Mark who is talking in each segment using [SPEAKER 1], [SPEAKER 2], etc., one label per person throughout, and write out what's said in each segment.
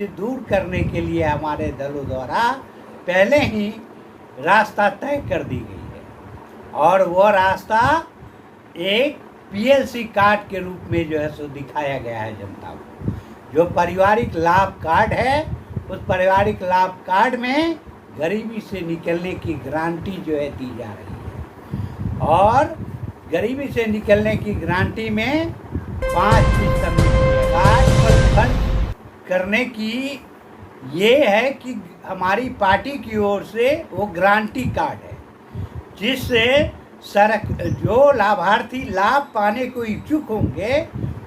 [SPEAKER 1] से दूर करने के लिए हमारे दलों द्वारा पहले ही रास्ता तय कर दी गई है और वो रास्ता एक पीएलसी कार्ड के रूप में जो है सो दिखाया गया है जनता को। जो पारिवारिक लाभ कार्ड है, उस पारिवारिक लाभ कार्ड में गरीबी से निकलने की गारंटी जो है दी जा रही है और गरीबी से निकलने की गारंटी में 5% खर्च करने की ये है कि हमारी पार्टी की ओर से वो गारंटी कार्ड है, जिससे जो लाभार्थी लाभ पाने को इच्छुक होंगे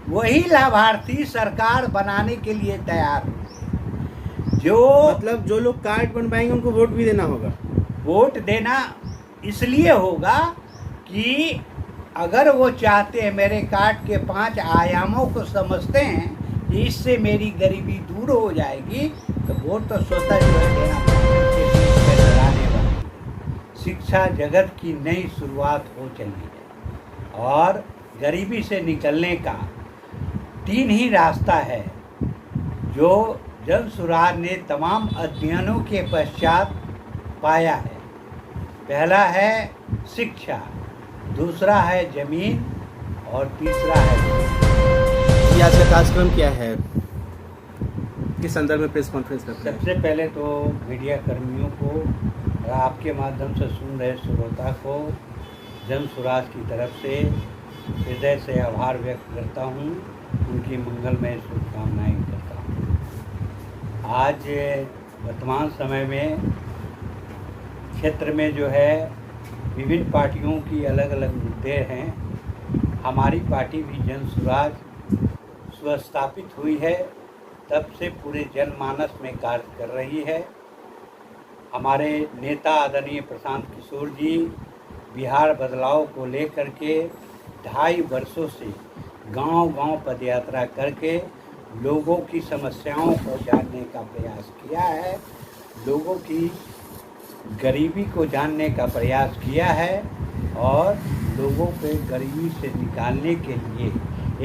[SPEAKER 1] वही लाभार्थी सरकार बनाने के लिए तैयार होंगे। जो
[SPEAKER 2] मतलब जो लोग कार्ड बनवाएंगे उनको वोट भी देना होगा।
[SPEAKER 1] वोट देना इसलिए होगा कि अगर वो चाहते हैं, मेरे कार्ड के 5 आयामों को समझते हैं कि इससे मेरी गरीबी दूर हो जाएगी, तो वोट तो स्वतः जो है देना पड़ेगा। शिक्षा जगत की नई शुरुआत हो चली है और गरीबी से निकलने का 3 ही रास्ता है जो जन सुराज ने तमाम अध्ययनों के पश्चात पाया है। पहला है शिक्षा, दूसरा है जमीन और तीसरा है
[SPEAKER 2] ये आज का कार्यक्रम क्या है, किस संदर्भ में प्रेस कॉन्फ्रेंस करते हैं?
[SPEAKER 1] सबसे पहले तो मीडिया कर्मियों को और आपके माध्यम से सुन रहे श्रोता को जन सुराज की तरफ से हृदय से आभार व्यक्त करता हूँ, उनकी मंगलमय शुभकामनाएं करता हूँ। आज वर्तमान समय में क्षेत्र में जो है विभिन्न पार्टियों की अलग अलग मुद्दे हैं। हमारी पार्टी भी जन सुराज स्वस्थापित हुई है तब से पूरे जनमानस में कार्य कर रही है। हमारे नेता आदरणीय प्रशांत किशोर जी बिहार बदलाव को लेकर के 2.5 वर्षों से गांव-गांव पदयात्रा करके लोगों की समस्याओं को जानने का प्रयास किया है, लोगों की गरीबी को जानने का प्रयास किया है और लोगों को गरीबी से निकालने के लिए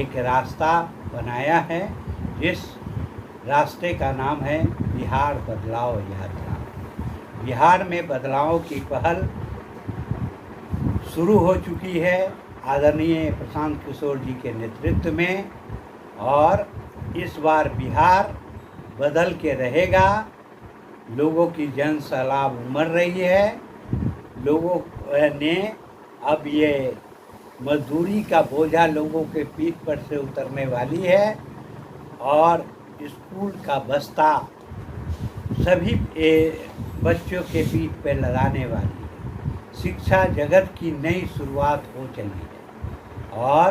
[SPEAKER 1] एक रास्ता बनाया है, जिस रास्ते का नाम है बिहार बदलाव यात्रा। बिहार में बदलाव की पहल शुरू हो चुकी है आदरणीय प्रशांत किशोर जी के नेतृत्व में और इस बार बिहार बदल के रहेगा। लोगों की जन सलाह उमड़ रही है, लोगों ने अब ये मजदूरी का बोझा लोगों के पीठ पर से उतरने वाली है और स्कूल का बस्ता सभी बच्चों के पीठ पर लगाने वाली है। शिक्षा जगत की नई शुरुआत हो चली है और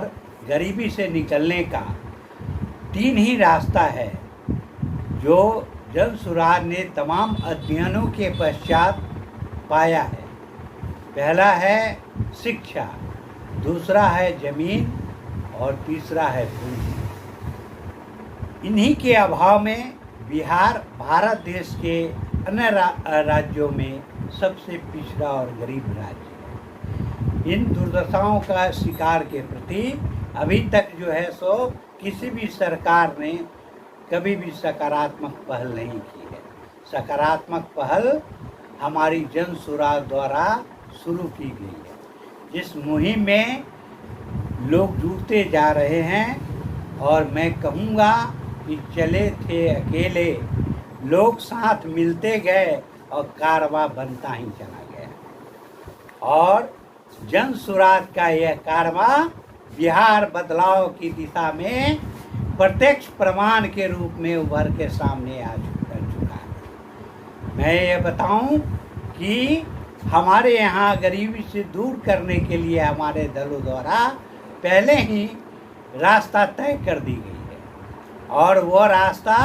[SPEAKER 1] गरीबी से निकलने का 3 ही रास्ता है जो जन सुराज ने तमाम अध्ययनों के पश्चात पाया है। पहला है शिक्षा, दूसरा है जमीन और तीसरा है पूंजी। इन्हीं के अभाव में बिहार भारत देश के अन्य राज्यों में सबसे पिछड़ा और गरीब राज्य है। इन दुर्दशाओं का शिकार के प्रति अभी तक जो है सो किसी भी सरकार ने कभी भी सकारात्मक पहल नहीं की है। सकारात्मक पहल हमारी जन सुराज द्वारा शुरू की गई है, जिस मुहिम में लोग जुड़ते जा रहे हैं और मैं कहूँगा कि चले थे अकेले, लोग साथ मिलते गए और कारवां बनता ही चला गया और जन सुराज का यह कारवां बिहार बदलाव की दिशा में प्रत्यक्ष प्रमाण के रूप में उभर के सामने आ चुका है। मैं ये बताऊं कि हमारे यहाँ गरीबी से दूर करने के लिए हमारे दलों द्वारा पहले ही रास्ता तय कर दी गई है और वो रास्ता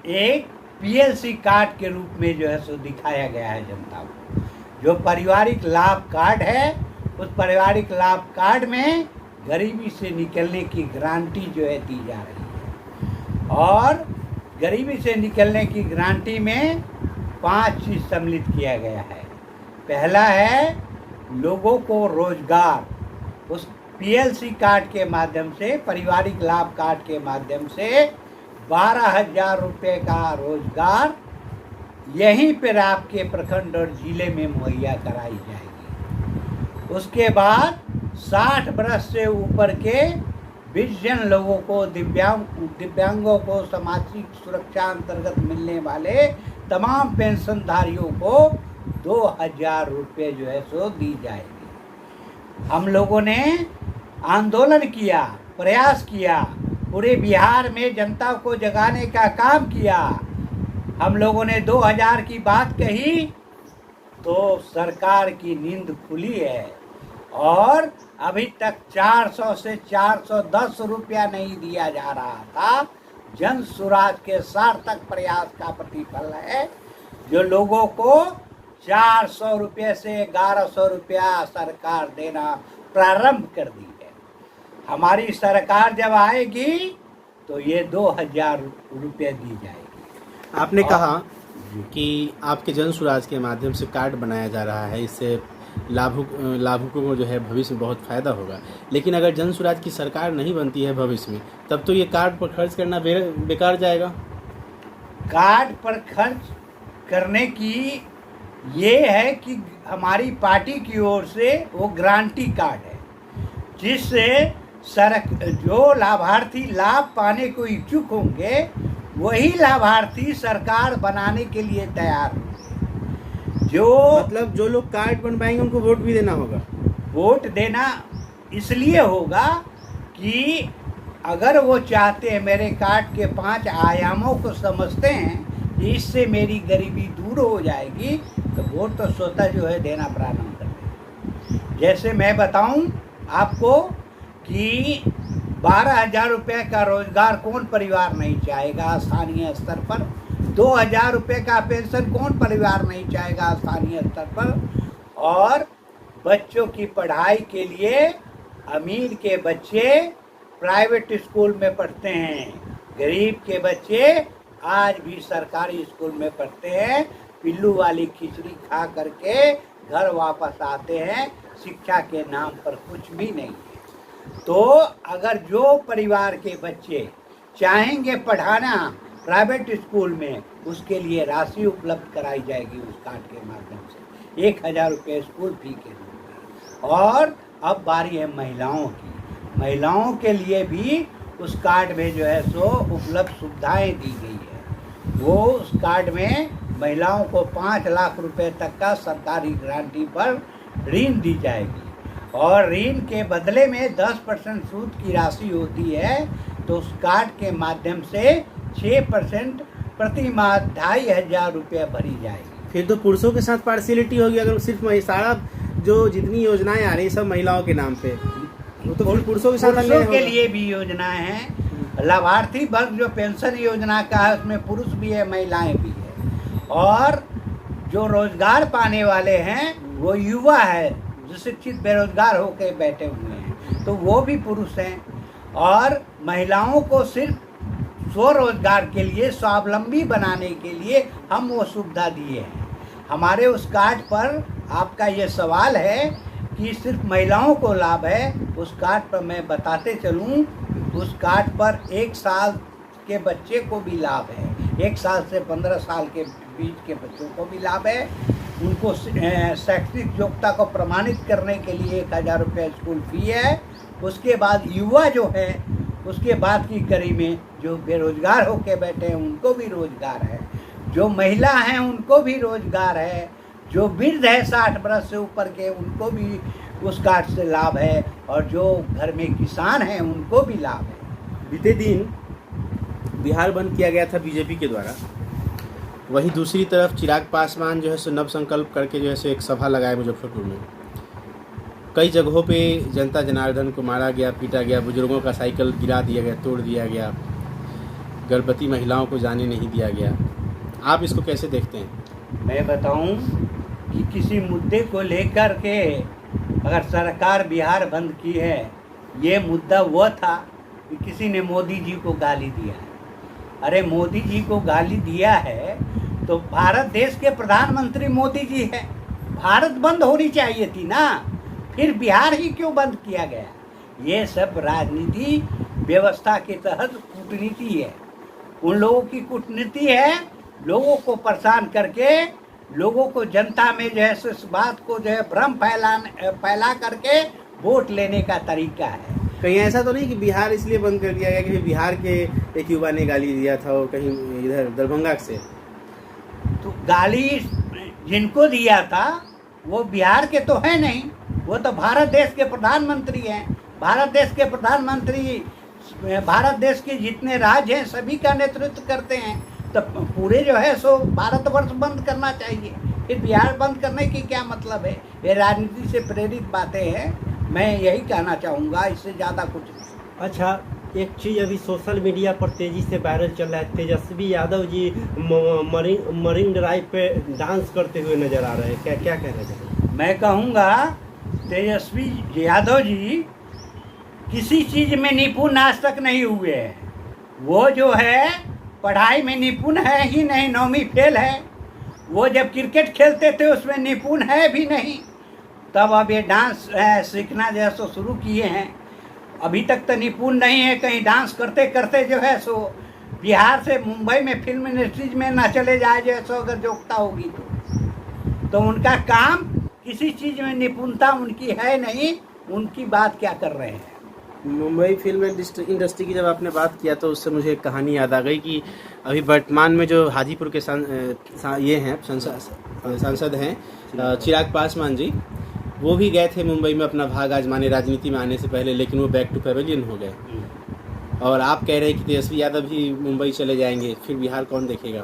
[SPEAKER 1] एक पीएलसी कार्ड के रूप में जो है सो दिखाया गया है जनता को। जो पारिवारिक लाभ कार्ड है, उस पारिवारिक लाभ कार्ड में गरीबी से निकलने की गारंटी जो है दी जा रही है और गरीबी से निकलने की गारंटी में 5 चीज़ सम्मिलित किया गया है। पहला है लोगों को रोजगार, उस पीएलसी कार्ड के माध्यम से, पारिवारिक लाभ कार्ड के माध्यम से 12,000 रुपये का रोजगार यहीं पर आपके प्रखंड और जिले में मुहैया कराई जाएगी। उसके बाद 60 वर्ष से ऊपर के विजन लोगों को, दिव्यांगों को सामाजिक सुरक्षा अंतर्गत मिलने वाले तमाम पेंशनधारियों को 2,000 रुपये जो है सो दी जाएगी। हम लोगों ने आंदोलन किया, प्रयास किया, पूरे बिहार में जनता को जगाने का काम किया। हम लोगों ने 2,000 की बात कही तो सरकार की नींद खुली है और अभी तक 400 से 410 रुपया नहीं दिया जा रहा था। जन सुराज के सार्थक प्रयास का प्रतिफल है जो लोगों को 400 रुपये से 1,100 रुपया सरकार देना प्रारंभ कर दी है। हमारी सरकार जब आएगी तो ये 2,000 रुपये दी जाएगी।
[SPEAKER 2] आपने कहा कि आपके जन सुराज के माध्यम से कार्ड बनाया जा रहा है, इससे लाभुकों को जो है भविष्य में बहुत फ़ायदा होगा। लेकिन अगर जन सुराज की सरकार नहीं बनती है भविष्य में, तब तो ये कार्ड पर खर्च करना बेकार जाएगा।
[SPEAKER 1] कार्ड पर खर्च करने की ये है कि हमारी पार्टी की ओर से वो गारंटी कार्ड है जिससे जो लाभार्थी लाभ पाने को इच्छुक होंगे वही लाभार्थी सरकार बनाने के लिए तैयार होंगे। जो
[SPEAKER 2] मतलब जो लोग कार्ड बनवाएंगे उनको वोट भी देना होगा।
[SPEAKER 1] वोट देना इसलिए होगा कि अगर वो चाहते हैं, मेरे कार्ड के 5 आयामों को समझते हैं कि इससे मेरी गरीबी दूर हो जाएगी, तो वोट तो स्वतः जो है देना प्रारंभ कर दें। जैसे मैं बताऊं आपको कि 12,000 रुपये का रोजगार कौन परिवार नहीं चाहेगा स्थानीय स्तर पर। 2,000 रुपये का पेंशन कौन परिवार नहीं चाहेगा स्थानीय स्तर पर। और बच्चों की पढ़ाई के लिए अमीर के बच्चे प्राइवेट स्कूल में पढ़ते हैं, गरीब के बच्चे आज भी सरकारी स्कूल में पढ़ते हैं। पिल्लू वाली खिचड़ी खा करके घर वापस आते हैं, शिक्षा के नाम पर कुछ भी नहीं है। तो अगर जो परिवार के बच्चे चाहेंगे पढ़ाना प्राइवेट स्कूल में, उसके लिए राशि उपलब्ध कराई जाएगी उस कार्ड के माध्यम से, 1,000 रुपये स्कूल फी के रूप में। और अब बारी है महिलाओं की। महिलाओं के लिए भी उस कार्ड में जो है सो उपलब्ध सुविधाएं दी गई है। वो उस कार्ड में महिलाओं को 5 लाख रुपए तक का सरकारी गारंटी पर ऋण दी जाएगी और ऋण के बदले में 10% सूद की राशि होती है। तो उस कार्ड के माध्यम से 6% प्रति माह 2,500 रुपये भरी जाएगी।
[SPEAKER 2] फिर तो पुरुषों के साथ पार्शियलिटी होगी। अगर सिर्फ सारा जो जितनी योजनाएं आ रही सब महिलाओं के नाम पे, तो पुरुषों के साथ
[SPEAKER 1] पुरुषों के लिए भी योजनाएं हैं। लाभार्थी वर्ग जो पेंशन योजना का है उसमें पुरुष भी है, महिलाएं भी है। और जो रोजगार पाने वाले हैं वो युवा है जो शिक्षित बेरोजगार होकर बैठे हुए हैं, तो वो भी पुरुष हैं। और महिलाओं को सिर्फ स्वरोजगार के लिए, स्वावलंबी बनाने के लिए हम वो सुविधा दिए हैं। हमारे उस कार्ड पर आपका ये सवाल है कि सिर्फ महिलाओं को लाभ है, उस कार्ड पर मैं बताते चलूँ, उस कार्ड पर 1 साल के बच्चे को भी लाभ है, 1 साल से 15 साल के बीच के बच्चों को भी लाभ है। उनको शैक्षणिक योग्यता को प्रमाणित करने के लिए 1,000 रुपये स्कूल फी है। उसके बाद युवा जो है, उसके बाद की कड़ी में जो बेरोजगार होके बैठे हैं उनको भी रोजगार है, जो महिला हैं उनको भी रोजगार है, जो वृद्ध है 60 वर्ष से ऊपर के उनको भी उस कार्ड से लाभ है, और जो घर में किसान हैं उनको भी लाभ है।
[SPEAKER 2] बीते दिन बिहार बंद किया गया था बीजेपी के द्वारा, वहीं दूसरी तरफ चिराग पासवान जो है सो नव संकल्प करके जो है सो एक सभा लगाए मुजफ्फरपुर में। कई जगहों पे जनता जनार्दन को मारा गया, पीटा गया, बुजुर्गों का साइकिल गिरा दिया गया, तोड़ दिया गया, गर्भवती महिलाओं को जाने नहीं दिया गया। आप इसको कैसे देखते हैं?
[SPEAKER 1] मैं बताऊं कि किसी मुद्दे को लेकर के अगर सरकार बिहार बंद की है, ये मुद्दा वो था कि किसी ने मोदी जी को गाली दिया है। अरे मोदी जी को गाली दिया है तो भारत देश के प्रधानमंत्री मोदी जी हैं, भारत बंद होनी चाहिए थी ना, फिर बिहार ही क्यों बंद किया गया? ये सब राजनीति व्यवस्था के तहत कूटनीति है। उन लोगों की कूटनीति है लोगों को परेशान करके, लोगों को जनता में जो है इस बात को जो है भ्रम फैला करके वोट लेने का तरीका है।
[SPEAKER 2] कहीं ऐसा तो नहीं कि बिहार इसलिए बंद कर दिया गया कि बिहार के एक युवा ने गाली दिया था और कहीं इधर दरभंगा से?
[SPEAKER 1] तो गाली जिनको दिया था वो बिहार के तो है नहीं, वो तो भारत देश के प्रधानमंत्री हैं। भारत देश के प्रधानमंत्री भारत देश के जितने राज्य हैं सभी का नेतृत्व करते हैं। तो पूरे जो है सो भारतवर्ष बंद करना चाहिए, फिर बिहार बंद करने की क्या मतलब है? ये राजनीति से प्रेरित बातें हैं, मैं यही कहना चाहूँगा, इससे ज़्यादा कुछ नहीं।
[SPEAKER 3] अच्छा, एक चीज़ अभी सोशल मीडिया पर तेज़ी से वायरल चल रहा है, तेजस्वी यादव जी मरीन ड्राइव पे डांस करते हुए नज़र आ रहे हैं, क्या कहना चाहिए?
[SPEAKER 1] मैं कहूँगा तेजस्वी यादव जी किसी चीज़ में निपुण आज तक नहीं हुए हैं। वो जो है पढ़ाई में निपुण है ही नहीं, 9वीं फेल है। वो जब क्रिकेट खेलते थे उसमें निपुण है भी नहीं, तब अब ये डांस सीखना जो है सो शुरू किए हैं। अभी तक तो निपुण नहीं है, कहीं डांस करते करते जो है सो बिहार से मुंबई में फिल्म इंडस्ट्रीज में ना चले जाए जो है सो, अगर योग्यता होगी तो उनका काम किसी चीज़ में निपुणता उनकी है नहीं, उनकी बात क्या कर रहे हैं।
[SPEAKER 2] मुंबई फिल्म इंडस्ट्री की जब आपने बात किया तो उससे मुझे एक कहानी याद आ गई कि अभी वर्तमान में जो हाजीपुर के ये हैं सांसद हैं चिराग पासवान जी, वो भी गए थे मुंबई में अपना भाग आजमाने राजनीति में आने से पहले, लेकिन वो बैक टू पैवेलियन हो गए। और आप कह रहे हैं कि तेजस्वी यादव भी मुंबई चले जाएंगे, फिर बिहार कौन देखेगा?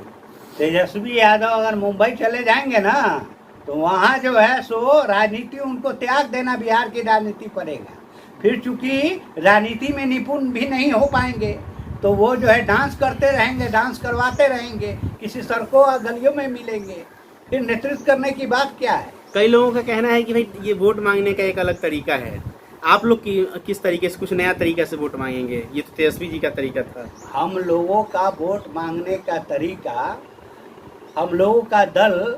[SPEAKER 1] तेजस्वी यादव अगर मुंबई चले जाएंगे ना तो वहाँ जो है सो राजनीति उनको त्याग देना बिहार की राजनीति पड़ेगा। फिर चूंकि राजनीति में निपुण भी नहीं हो पाएंगे तो वो जो है डांस करते रहेंगे, डांस करवाते रहेंगे, किसी सड़कों और गलियों में मिलेंगे, फिर नेतृत्व करने की बात क्या है?
[SPEAKER 2] कई लोगों का कहना है कि भाई ये वोट मांगने का एक अलग तरीका है। आप लोग किस तरीके से, कुछ नया तरीका से वोट मांगेंगे? ये तो तेजस्वी जी का तरीका था।
[SPEAKER 1] हम लोगों का वोट मांगने का तरीका, हम लोगों का दल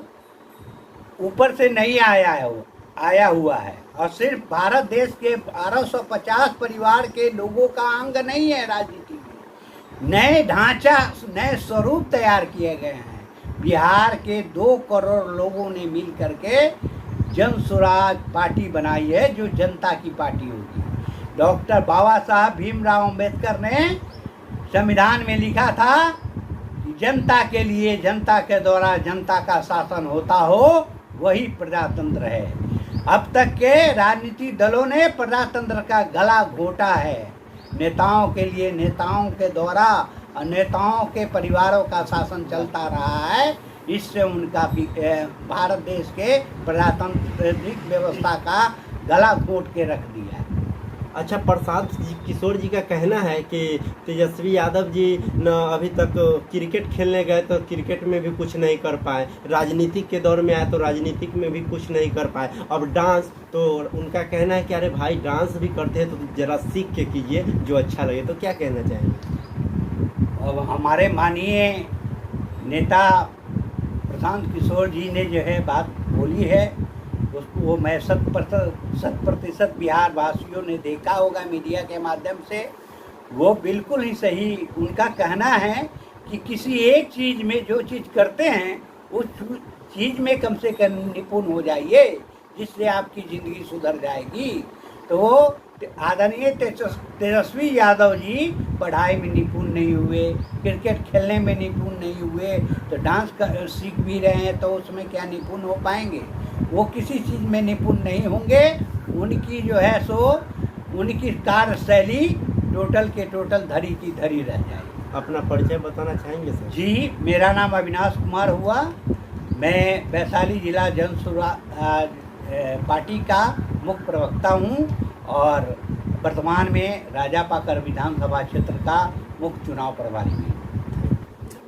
[SPEAKER 1] ऊपर से नहीं आया हुआ है और सिर्फ भारत देश के 1250 परिवार के लोगों का अंग नहीं है। राजनीति में नए ढांचा, नए स्वरूप तैयार किए गए हैं। बिहार के 2 करोड़ लोगों ने मिल करके जन स्वराज पार्टी बनाई है, जो जनता की पार्टी होगी। डॉक्टर बाबा साहब भीमराव अंबेडकर ने संविधान में लिखा था कि जनता के लिए, जनता के द्वारा जनता का शासन होता हो, वही प्रजातंत्र है। अब तक के राजनीतिक दलों ने प्रजातंत्र का गला घोटा है। नेताओं के लिए नेताओं के द्वारा और नेताओं के परिवारों का शासन चलता रहा है। इससे उनका भारत देश के प्रजातांत्रिक व्यवस्था का गला घोट के रख दिया है।
[SPEAKER 3] अच्छा, प्रशांत किशोर जी का कहना है कि तेजस्वी यादव जी न अभी तक क्रिकेट खेलने गए तो क्रिकेट में भी कुछ नहीं कर पाए, राजनीतिक के दौर में आए तो राजनीतिक में भी कुछ नहीं कर पाए, अब डांस, तो उनका कहना है कि अरे भाई डांस भी करते हैं तो ज़रा सीख के कीजिए जो अच्छा लगे। तो क्या कहना चाहेंगे?
[SPEAKER 1] अब हमारे माननीय नेता प्रशांत किशोर जी ने जो है बात बोली है, उसको वो मैं 100% बिहार वासियों ने देखा होगा मीडिया के माध्यम से। वो बिल्कुल ही सही उनका कहना है कि किसी एक चीज़ में जो चीज़ करते हैं उस चीज़ में कम से कम निपुण हो जाइए, जिससे आपकी ज़िंदगी सुधर जाएगी। तो आदरणीय तेजस्वी यादव जी पढ़ाई में निपुण नहीं हुए, क्रिकेट खेलने में निपुण नहीं हुए, तो डांस सीख भी रहे हैं तो उसमें क्या निपुण हो पाएंगे? वो किसी चीज़ में निपुण नहीं होंगे। उनकी जो है सो उनकी कार्यशैली टोटल के टोटल धरी की धरी रह जाएगी।
[SPEAKER 3] अपना परिचय बताना चाहेंगे सर?
[SPEAKER 1] जी, मेरा नाम अविनाश कुमार हुआ। मैं वैशाली जिला जन स्वराज पार्टी का मुख्य प्रवक्ता हूँ और वर्तमान में राजापाकर विधानसभा क्षेत्र का मुख्य चुनाव प्रभारी हूँ।